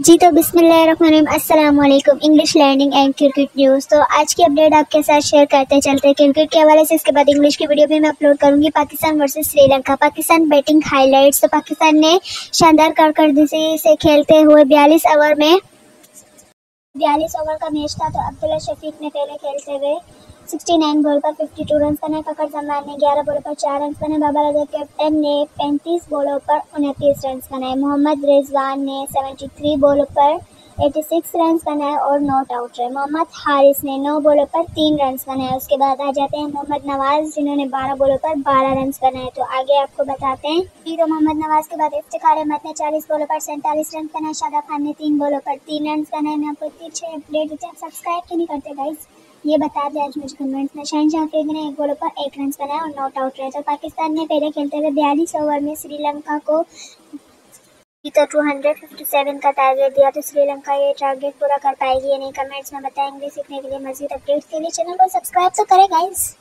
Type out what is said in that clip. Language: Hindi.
जी तो बिस्मिल्लाहिर्रहमानिर्रहीम, अस्सलाम वालेकुम। English learning and cricket news. तो आज की अपडेट आपके साथ शेयर करते चलते हैं क्रिकेट के हवाले से। इसके बाद इंग्लिश की वीडियो भी मैं अपलोड करूंगी। Pakistan versus Sri Lanka, Pakistan batting highlights. तो पाकिस्तान ने शानदार कारकर्दगी से खेलते हुए 42 ओवर का मैच था। तो अब्दुल्ला शफीक ने पहले खेलते हुए 69 बॉल पर 52 रन बनाए। फ़खर जमान ने 11 बॉलों पर 4 रन बनाए। बाबर आजम कैप्टन ने 35 बॉलों पर 29 रन बनाए। मोहम्मद रिजवान ने 73 बॉलों पर 86 रन बनाए और नॉट आउट रहे। मोहम्मद हारिस ने 9 बॉलों पर 3 रन बनाए। उसके बाद आ जाते हैं मोहम्मद नवाज, जिन्होंने 12 बॉलों पर 12 रन बनाए। तो आगे आपको बताते हैं। तो मोहम्मद नवाज के बाद इफ्तिखार अहमद ने 40 बॉलों पर 47 रन बनाए। शादाब खान ने 3 बॉलों पर 3 रन बनाए। मैं आपको इतनी अच्छी अपडेट देते हैं, सब्सक्राइब क्यों नहीं करते गाइस, ये बता दें आज मुझे कमेंट्स में। शहनशाह अफरीदी ने 1 बॉल पर 1 रन बनाया और नॉट आउट रहे। तो पाकिस्तान ने पहले खेलते हुए 42 ओवर में श्रीलंका को 257 का टारगेट दिया। तो श्रीलंका ये टारगेट पूरा कर पाएगी या नहीं, कमेंट्स में बताएंगे। सीखने के लिए मजीद अपडेट्स के लिए चैनल को सब्सक्राइब तो करें गाइस।